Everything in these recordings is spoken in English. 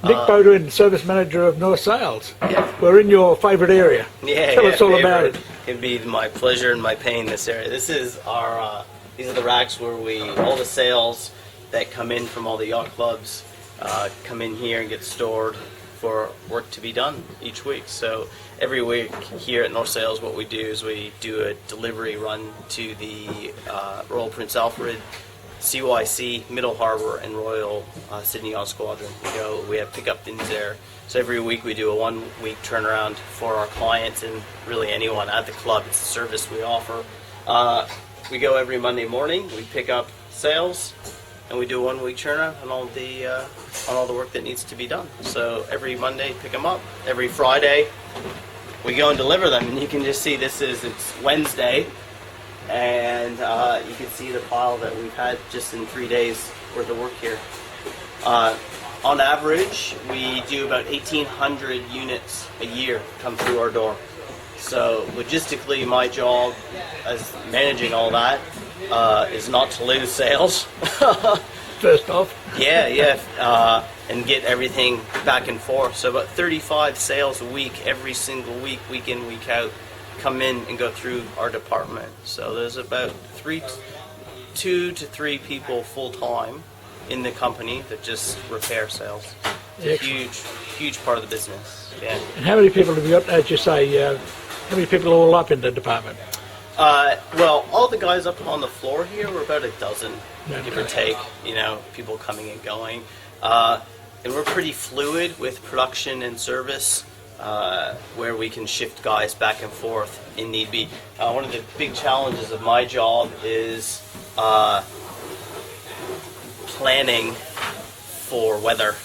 Nick Beaudoin, Service Manager of North Sales. Yeah. We're in your favourite area. Tell us all about it. It'd be my pleasure and my pain, this area. This is our, these are the racks where all the sales that come in from all the yacht clubs come in here and get stored for work to be done each week. So every week here at North Sales, what we do is we do a delivery run to the Royal Prince Alfred, CYC, Middle Harbour, and Royal Sydney Yacht Squadron. We have pickup bins there. So every week we do a 1 week turnaround for our clients and really anyone at the club. It's a service we offer. We go every Monday morning. We pick up sales, and we do a 1 week turnaround on all the work that needs to be done. So every Monday, pick them up. Every Friday, we go and deliver them. And you can just see it's Wednesday. And you can see the pile that we've had just in 3 days worth of work here. On average, we do about 1,800 units a year come through our door. So logistically, my job as managing all that is not to lose sales. First off. Yeah, and get everything back and forth. So about 35 sales a week, every single week, week in, week out, come in and go through our department. So there's about 2 to 3 people full time in the company that just repair sales. It's a huge part of the business. Yeah. And how many people have you got, as you say, how many people are all up in the department? Well, all the guys up on the floor here, we're about a dozen, give or take, people coming and going. And we're pretty fluid with production and service, where we can shift guys back and forth in need be. One of the big challenges of my job is planning for weather.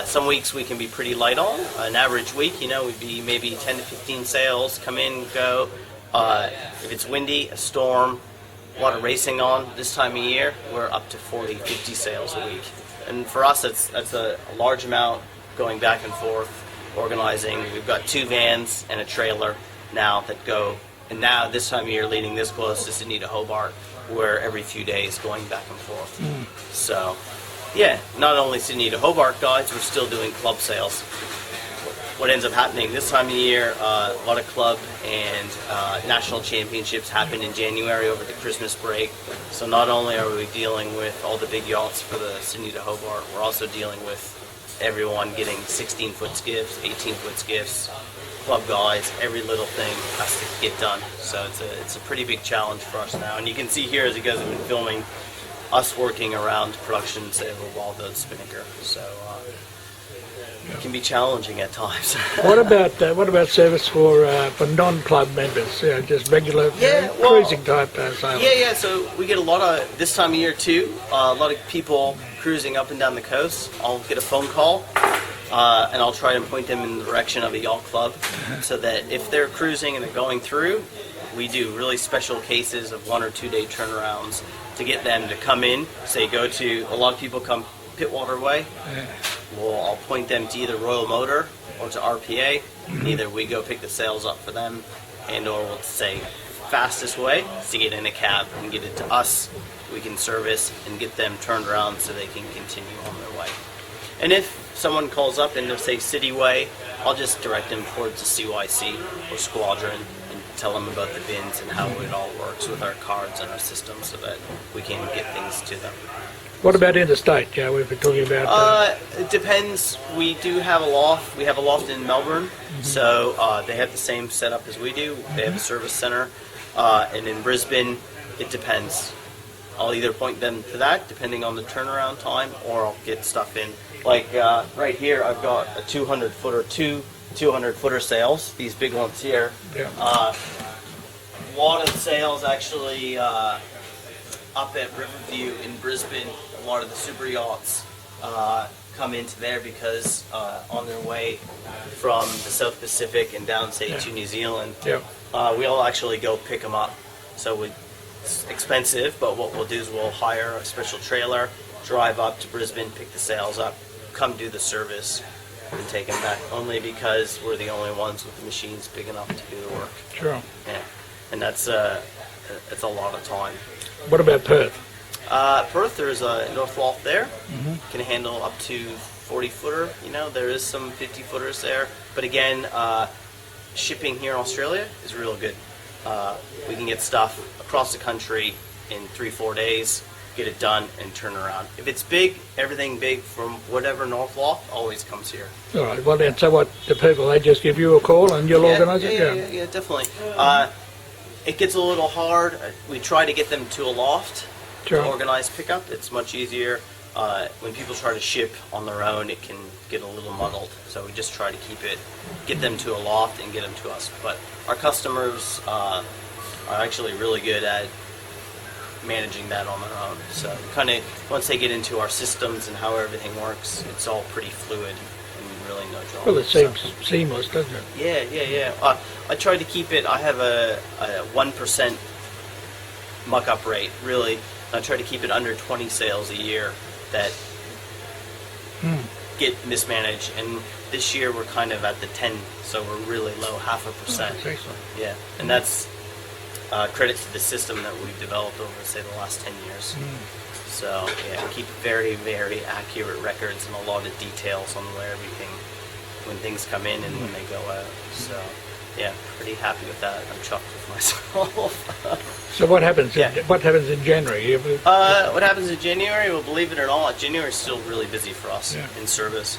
Some weeks we can be pretty light on. An average week, would be maybe 10 to 15 sales, come in, go. If it's windy, a storm, a lot of racing on this time of year, we're up to 40, 50 sales a week. And for us, that's a large amount going back and forth, organizing. We've got 2 vans and a trailer now that go. And now, this time of year, leading this close to Sydney to Hobart, we're every few days going back and forth. So, yeah, not only Sydney to Hobart guys, we're still doing club sales. What ends up happening this time of year, a lot of club and national championships happen in January over the Christmas break. So not only are we dealing with all the big yachts for the Sydney to Hobart, we're also dealing with everyone getting 16-foot skiffs, 18-foot skiffs, club guys, every little thing has to get done. So it's a pretty big challenge for us now. And you can see here as you guys have been filming us working around production, say, of a Wild spinnaker. So it can be challenging at times. What about service for non-club members? Just regular cruising type sales. Yeah. So we get a lot of this time of year too. A lot of people cruising up and down the coast. I'll get a phone call, and I'll try to point them in the direction of a yacht club, so that if they're cruising and they're going through, we do really special cases of 1 or 2 day turnarounds to get them to come in. Say a lot of people come Pittwater way. Well, I'll point them to either Royal Motor or to RPA. Either we go pick the sales up for them, or we'll say fastest way is to get in a cab and get it to us. We can service and get them turned around so they can continue on their way. And if someone calls up and they'll say City Way, I'll just direct them towards the CYC or Squadron and tell them about the bins and how it all works with our cards and our system so that we can get things to them. What about interstate? Yeah, we've been talking about. It depends. We do have a loft. We have a loft in Melbourne, so they have the same setup as we do. They have a service center, and in Brisbane, it depends. I'll either point them to that, depending on the turnaround time, or I'll get stuff in. Like right here, I've got a 200-footer, 200-footer sails. These big ones here. Yeah. A lot of sales actually up at Riverview in Brisbane. A lot of the super yachts come into there because on their way from the South Pacific and down, say, to New Zealand, we'll actually go pick them up. So it's expensive, but what we'll do is we'll hire a special trailer, drive up to Brisbane, pick the sails up, come do the service, and take them back. Only because we're the only ones with the machines big enough to do the work. Sure. Yeah, and that's a lot of time. What about Perth? Perth, there's a North Loft there. Can handle up to 40-footer. You know, there is some 50-footers there. But again, shipping here in Australia is real good. We can get stuff across the country in 3-4 days, get it done, and turn around. If it's big, everything big from whatever North Loft always comes here. All right. Well, then, so what? The people, they just give you a call and you'll organise it. Yeah, definitely. It gets a little hard. We try to get them to a loft Sure. to organize pickup. It's much easier. When people try to ship on their own, it can get a little muddled. So we just try to get them to a loft and get them to us. But our customers are actually really good at managing that on their own. So kind of once they get into our systems and how everything works, it's all pretty fluid and really no drama. Well, it seems seamless, doesn't it? Yeah. I try to keep it. I have a 1% muck-up rate, really. I try to keep it under 20 sales a year that get mismanaged. And this year we're kind of at the 10, so we're really low, 0.5%. That's excellent. Yeah, and that's credit to the system that we've developed over, say, the last 10 years. So, yeah, keep very, very accurate records and a lot of details on where everything, when things come in and when they go out. So, yeah, pretty happy with that. I'm chuffed with myself. So what happens? Yeah. What happens in January? What happens in January? Well, believe it or not, January is still really busy for us in service.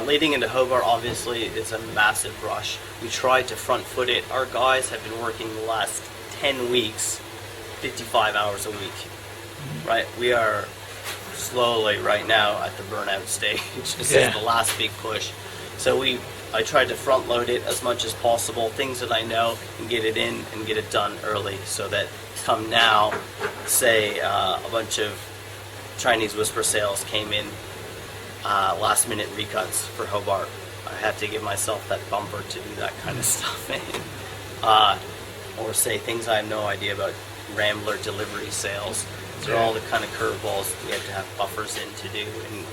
Leading into Hobart, obviously, is a massive rush. We tried to front foot it. Our guys have been working the last 10 weeks, 55 hours a week. Right? We are slowly right now at the burnout stage. This is the last big push. So I tried to front load it as much as possible, things that I know, and get it in and get it done early so that come now, say a bunch of Chinese whisper sales came in, last minute recuts for Hobart. I have to give myself that bumper to do that kind of stuff. Or say things I have no idea about, Rambler delivery sales. These are all the kind of curveballs that we have to have buffers in to do. And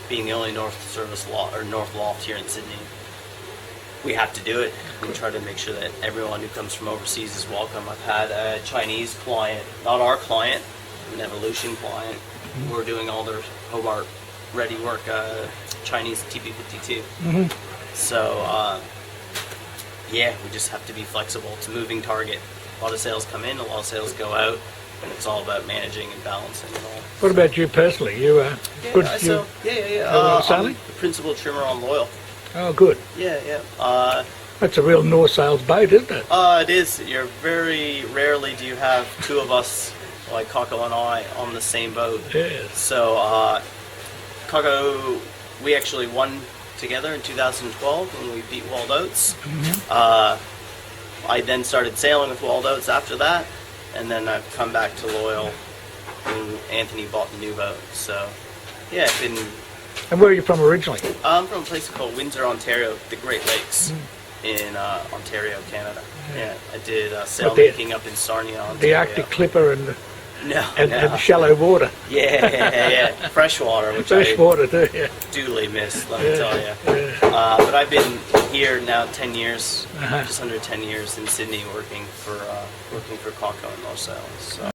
being the only North Loft here in Sydney, we have to do it. We try to make sure that everyone who comes from overseas is welcome. I've had a Chinese client, not our client, an Evolution client. We're doing all their Hobart ready work, Chinese TP52. So, yeah, we just have to be flexible. It's a moving target. A lot of sales come in, a lot of sales go out, and it's all about managing and balancing it all. What about you personally? You good? I'm the principal trimmer on Loyal. Oh, good. Yeah. That's a real North Sales boat, isn't it? It is. You're very rarely do you have two of us, like Kako and I, on the same boat. Yeah. So, Kako, we actually won together in 2012 when we beat Wild Oats. I then started sailing with Wild Oats after that, and then I've come back to Loyal when Anthony bought the new boat. So, yeah, it's been... And where are you from originally? I'm from a place called Windsor, Ontario, the Great Lakes in Ontario, Canada. Yeah, I did sailmaking up in Sarnia, Ontario. The Arctic Clipper and No. shallow water. Yeah. Freshwater, which Freshwater too, yeah. Duly missed, let me tell you. But I've been here now 10 years, just under 10 years in Sydney, working for Kako and North Sales. So.